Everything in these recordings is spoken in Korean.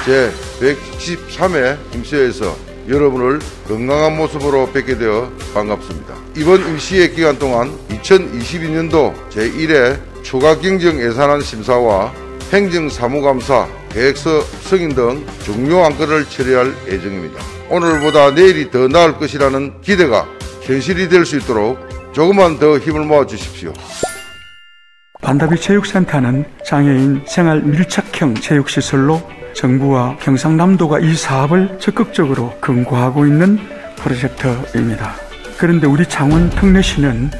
제113회 임시회에서 여러분을 건강한 모습으로 뵙게 되어 반갑습니다. 이번 임시회 기간 동안 2022년도 제1회 추가 경정 예산안 심사와 행정사무감사, 계획서 승인 등 중요 안건을 처리할 예정입니다. 오늘보다 내일이 더 나을 것이라는 기대가 현실이 될 수 있도록 조금만 더 힘을 모아 주십시오. 반다비 체육센터는 장애인 생활 밀착형 체육시설로 정부와 경상남도가 이 사업을 적극적으로 검토하고 있는 프로젝트입니다. 그런데 우리 창원 특례시는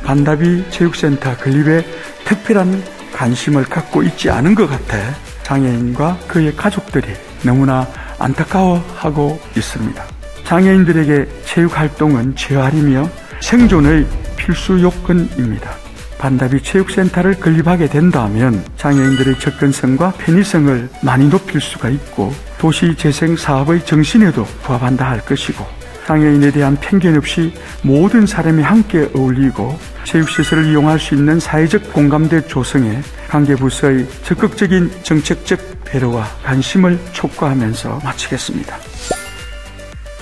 반다비 체육센터 건립에 특별한 관심을 갖고 있지 않은 것 같아 장애인과 그의 가족들이 너무나 안타까워하고 있습니다. 장애인들에게 체육활동은 재활이며 생존의 필수 요건입니다. 반다비 체육센터를 건립하게 된다면 장애인들의 접근성과 편의성을 많이 높일 수가 있고 도시재생 사업의 정신에도 부합한다 할 것이고 장애인에 대한 편견 없이 모든 사람이 함께 어울리고 체육시설을 이용할 수 있는 사회적 공감대 조성에 관계부서의 적극적인 정책적 배려와 관심을 촉구하면서 마치겠습니다.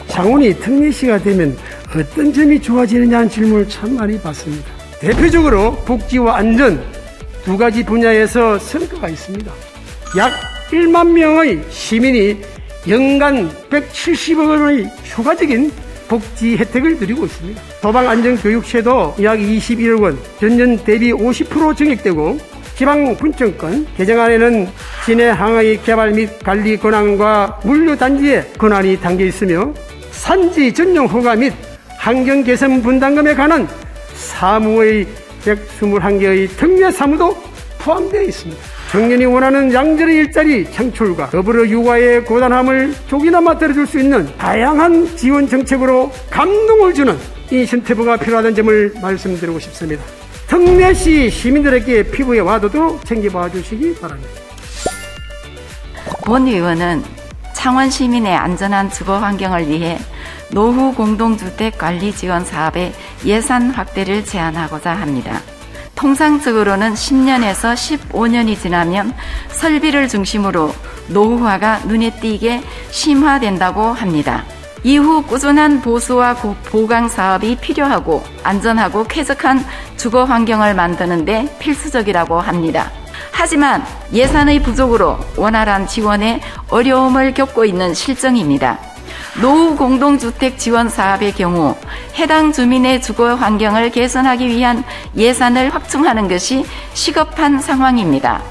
창원이 특례시가 되면 어떤 점이 좋아지느냐는 질문을 참 많이 받습니다. 대표적으로 복지와 안전 두 가지 분야에서 성과가 있습니다. 약 1만 명의 시민이 연간 170억 원의 추가적인 복지 혜택을 누리고 있습니다. 소방안전교육세도 약 21억 원, 전년 대비 50% 증액되고 지방분청권 개정안에는 시내 항의 개발 및 관리 권한과 물류단지의 권한이 담겨 있으며 산지 전용 허가 및 환경 개선 분담금에 관한 사무의 121개의 특례 사무도 포함되어 있습니다. 청년이 원하는 양질의 일자리 창출과 더불어 육아의 고단함을 조기나마 덜어줄 수 있는 다양한 지원 정책으로 감동을 주는 인센티브가 필요하다는 점을 말씀드리고 싶습니다. 특례시 시민들에게 피부에 와도도 챙겨봐 주시기 바랍니다. 본 의원은 창원 시민의 안전한 주거 환경을 위해 노후 공동주택 관리 지원 사업의 예산 확대를 제안하고자 합니다. 통상적으로는 10년에서 15년이 지나면 설비를 중심으로 노후화가 눈에 띄게 심화된다고 합니다. 이후 꾸준한 보수와 보강 사업이 필요하고 안전하고 쾌적한 주거 환경을 만드는 데 필수적이라고 합니다. 하지만 예산의 부족으로 원활한 지원에 어려움을 겪고 있는 실정입니다. 노후 공동주택 지원 사업의 경우 해당 주민의 주거 환경을 개선하기 위한 예산을 확충하는 것이 시급한 상황입니다.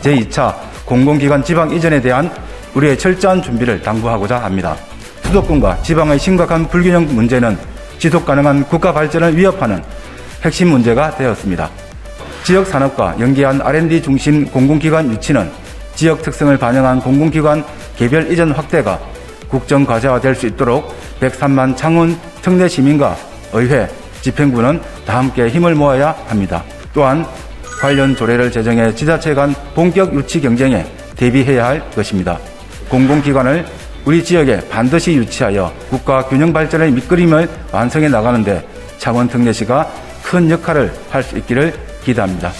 제2차 공공기관 지방 이전에 대한 우리의 철저한 준비를 당부하고자 합니다. 수도권과 지방의 심각한 불균형 문제는 지속가능한 국가 발전을 위협하는 핵심 문제가 되었습니다. 지역 산업과 연계한 R&D 중심 공공기관 유치는 지역 특성을 반영한 공공기관 개별 이전 확대가 국정과제화될 수 있도록 103만 창원 특례 시민과 의회, 집행부는 다 함께 힘을 모아야 합니다. 또한 관련 조례를 제정해 지자체 간 본격 유치 경쟁에 대비해야 할 것입니다. 공공기관을 우리 지역에 반드시 유치하여 국가 균형 발전의 밑그림을 완성해 나가는데 창원 특례시가 큰 역할을 할 수 있기를 기대합니다.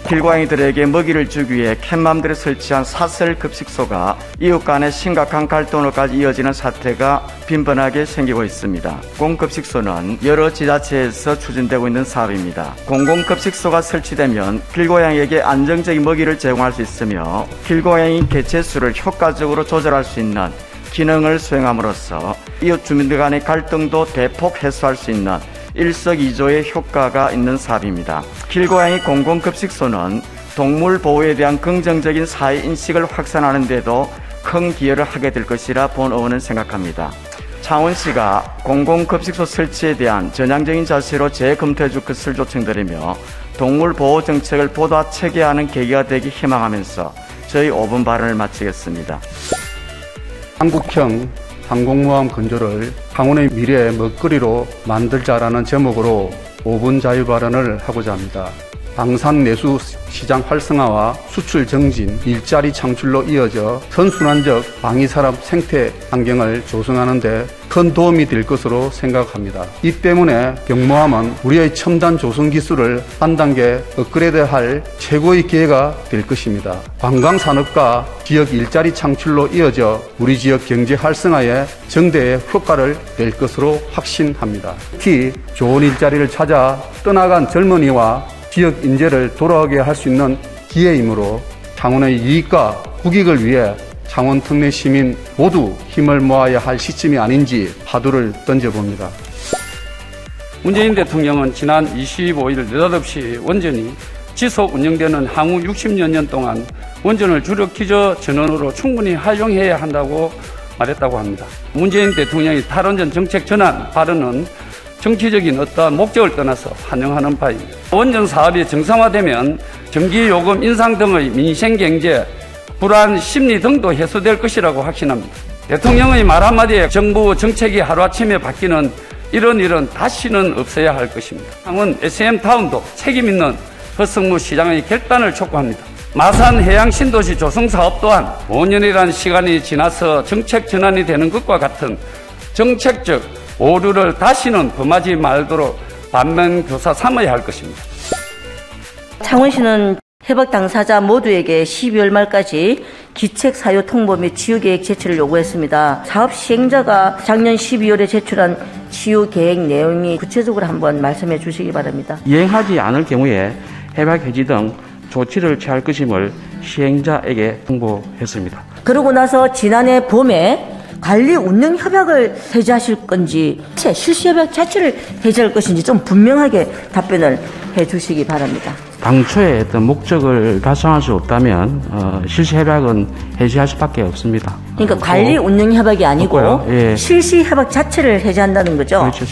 길고양이들에게 먹이를 주기 위해 캣맘들이 설치한 사설급식소가 이웃 간의 심각한 갈등으로까지 이어지는 사태가 빈번하게 생기고 있습니다. 공급식소는 여러 지자체에서 추진되고 있는 사업입니다. 공공급식소가 설치되면 길고양이에게 안정적인 먹이를 제공할 수 있으며 길고양이 개체수를 효과적으로 조절할 수 있는 기능을 수행함으로써 이웃 주민들 간의 갈등도 대폭 해소할 수 있는 일석이조의 효과가 있는 사업입니다. 길고양이 공공급식소는 동물 보호에 대한 긍정적인 사회인식을 확산하는 데도 큰 기여를 하게 될 것이라 본 의원은 생각합니다. 창원시가 공공급식소 설치에 대한 전향적인 자세로 재검토해 줄 것을 요청드리며 동물 보호 정책을 보다 체계화하는 계기가 되기 희망하면서 저희 5분 발언을 마치겠습니다. 한국형 항공모함 건조를 창원의 미래의 먹거리로 만들자라는 제목으로 5분 자유 발언을 하고자 합니다. 방산 내수 시장 활성화와 수출 정진, 일자리 창출로 이어져 선순환적 방위산업 생태 환경을 조성하는 데 큰 도움이 될 것으로 생각합니다. 이 때문에 경모함은 우리의 첨단 조선 기술을 한 단계 업그레이드할 최고의 기회가 될 것입니다. 관광산업과 지역 일자리 창출로 이어져 우리 지역 경제 활성화에 정대의 효과를 낼 것으로 확신합니다. 특히 좋은 일자리를 찾아 떠나간 젊은이와 지역 인재를 돌아오게 할 수 있는 기회이므로 창원의 이익과 국익을 위해 창원 특례 시민 모두 힘을 모아야 할 시점이 아닌지 화두를 던져봅니다. 문재인 대통령은 지난 25일 느닷없이 원전이 지속 운영되는 향후 60여 년 동안 원전을 주력 기저 전원으로 충분히 활용해야 한다고 말했다고 합니다. 문재인 대통령의 탈원전 정책 전환 발언은 정치적인 어떠한 목적을 떠나서 환영하는 바입니다. 원전 사업이 정상화되면 전기요금 인상 등의 민생경제, 불안 심리 등도 해소될 것이라고 확신합니다. 대통령의 말 한마디에 정부 정책이 하루아침에 바뀌는 이런 일은 다시는 없어야 할 것입니다. 창원 SM타운도 책임있는 허성무 시장의 결단을 촉구합니다. 마산 해양신도시 조성사업 또한 5년이라는 시간이 지나서 정책 전환이 되는 것과 같은 정책적 오류를 다시는 범하지 말도록 반면교사 삼아야 할 것입니다. 창원시는 해박 당사자 모두에게 12월 말까지 기책 사유 통보 및 치유계획 제출을 요구했습니다. 사업 시행자가 작년 12월에 제출한 치유계획 내용이 구체적으로 한번 말씀해 주시기 바랍니다. 이행하지 않을 경우에 해박 해지 등 조치를 취할 것임을 시행자에게 통보했습니다. 그러고 나서 지난해 봄에 관리 운영 협약을 해지하실 건지 실시 협약 자체를 해지할 것인지 좀 분명하게 답변을 해 주시기 바랍니다. 당초에 어떤 목적을 달성할 수 없다면 실시 협약은 해지할 수밖에 없습니다. 그러니까 관리 운영 협약이 아니고 예. 실시 협약 자체를 해지한다는 거죠. 그렇죠.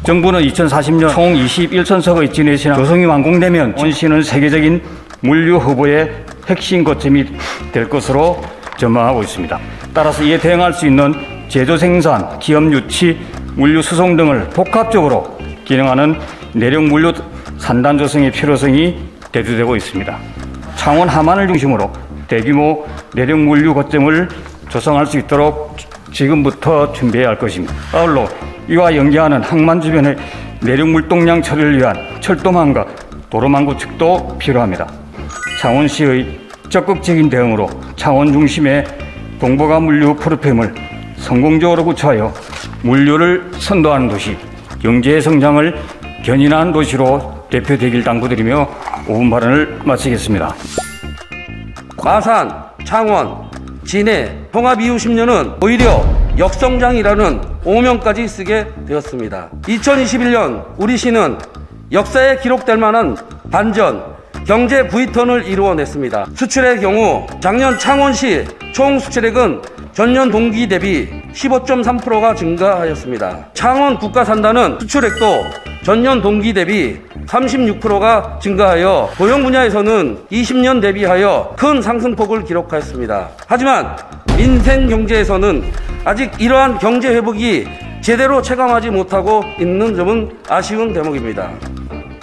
정부는 2040년 총 21선석의 진해시나 조성이 완공되면 원시는 세계적인 물류 허브의 핵심 거점이 될 것으로 전망하고 있습니다. 따라서 이에 대응할 수 있는 제조 생산, 기업 유치, 물류 수송 등을 복합적으로 기능하는 내륙 물류 산단 조성의 필요성이 대두되고 있습니다. 창원 함안을 중심으로 대규모 내륙 물류 거점을 조성할 수 있도록 지금부터 준비해야 할 것입니다. 아울러 이와 연계하는 항만 주변의 내륙 물동량 처리를 위한 철도망과 도로망 구축도 필요합니다. 창원시의 적극적인 대응으로 창원 중심의 동북아 물류 프로그램을 성공적으로 구축하여 물류를 선도하는 도시, 경제의 성장을 견인하는 도시로 대표되길 당부드리며 5분 발언을 마치겠습니다. 마산, 창원, 진해 통합 이후 10년은 오히려 역성장이라는 오명까지 쓰게 되었습니다. 2021년 우리 시는 역사에 기록될 만한 반전, 경제 V턴을 이루어냈습니다. 수출의 경우 작년 창원시 총 수출액은 전년 동기 대비 15.3%가 증가하였습니다. 창원 국가산단은 수출액도 전년 동기 대비 36%가 증가하여 고용 분야에서는 20년 대비하여 큰 상승폭을 기록하였습니다. 하지만 민생 경제에서는 아직 이러한 경제 회복이 제대로 체감하지 못하고 있는 점은 아쉬운 대목입니다.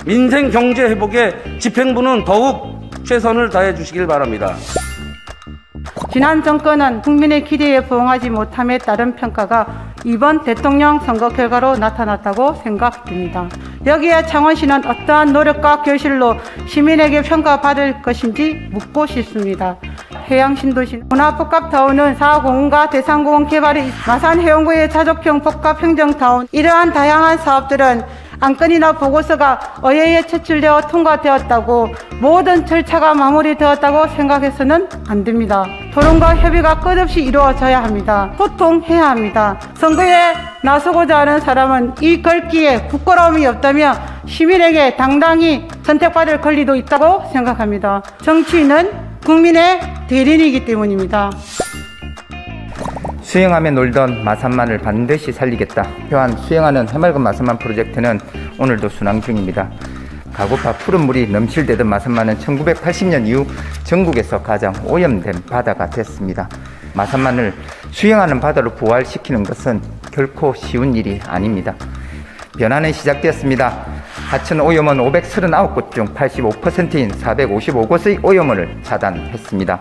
민생 경제 회복에 집행부는 더욱 최선을 다해 주시길 바랍니다. 지난 정권은 국민의 기대에 부응하지 못함에 따른 평가가 이번 대통령 선거 결과로 나타났다고 생각됩니다. 여기에 창원시는 어떠한 노력과 결실로 시민에게 평가받을 것인지 묻고 싶습니다. 해양신도시 문화복합타운은 4공원과 대상공원 개발이 마산해운구의 자족형 복합행정타운, 이러한 다양한 사업들은 안건이나 보고서가 의회에 제출되어 통과되었다고 모든 절차가 마무리되었다고 생각해서는 안 됩니다. 토론과 협의가 끝없이 이루어져야 합니다. 소통해야 합니다. 선거에 나서고자 하는 사람은 이 걸기에 부끄러움이 없다며 시민에게 당당히 선택받을 권리도 있다고 생각합니다. 정치인은 국민의 대리인이기 때문입니다. 수영하며 놀던 마산만을 반드시 살리겠다. 표한 수영하는 해맑은 마산만 프로젝트는 오늘도 순항 중입니다. 가고파 푸른 물이 넘실대던 마산만은 1980년 이후 전국에서 가장 오염된 바다가 됐습니다. 마산만을 수영하는 바다로 부활시키는 것은 결코 쉬운 일이 아닙니다. 변화는 시작되었습니다. 하천 오염원 539곳 중 85%인 455곳의 오염원을 차단했습니다.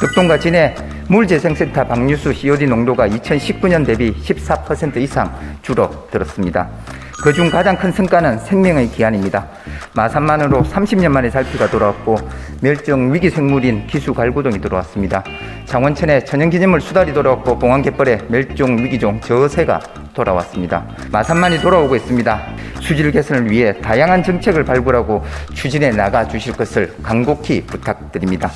덕동과 진해 물재생센터 방류수 COD 농도가 2019년 대비 14% 이상 줄어들었습니다. 그중 가장 큰 성과는 생명의 기한입니다. 마산만으로 30년 만에 살피가 돌아왔고 멸종 위기 생물인 기수갈구동이 들어왔습니다. 창원천에 천연기념물 수달이 돌아왔고 봉황갯벌에 멸종 위기종 저새가 돌아왔습니다. 마산만이 돌아오고 있습니다. 수질 개선을 위해 다양한 정책을 발굴하고 추진해 나가 주실 것을 간곡히 부탁드립니다.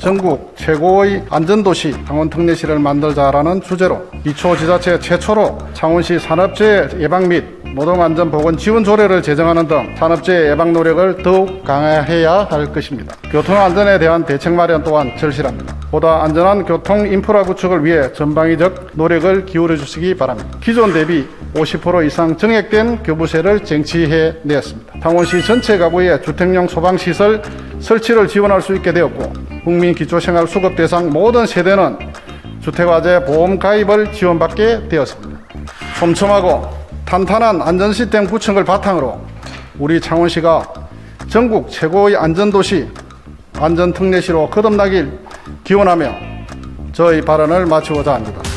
전국 최고의 안전도시 창원특례시를 만들자라는 주제로 기초지자체 최초로 창원시 산업재해 예방 및 노동안전보건 지원 조례를 제정하는 등 산업재해 예방 노력을 더욱 강화해야 할 것입니다. 교통안전에 대한 대책 마련 또한 절실합니다. 보다 안전한 교통 인프라 구축을 위해 전방위적 노력을 기울여 주시기 바랍니다. 기존 대비 50% 이상 정액된 교부세를 쟁취해내었습니다. 창원시 전체 가구에 주택용 소방시설 설치를 지원할 수 있게 되었고 국민 기초생활 수급 대상 모든 세대는 주택화재 보험 가입을 지원받게 되었습니다. 촘촘하고 탄탄한 안전 시스템 구축을 바탕으로 우리 창원시가 전국 최고의 안전도시, 안전특례시로 거듭나길 기원하며 저희 발언을 마치고자 합니다.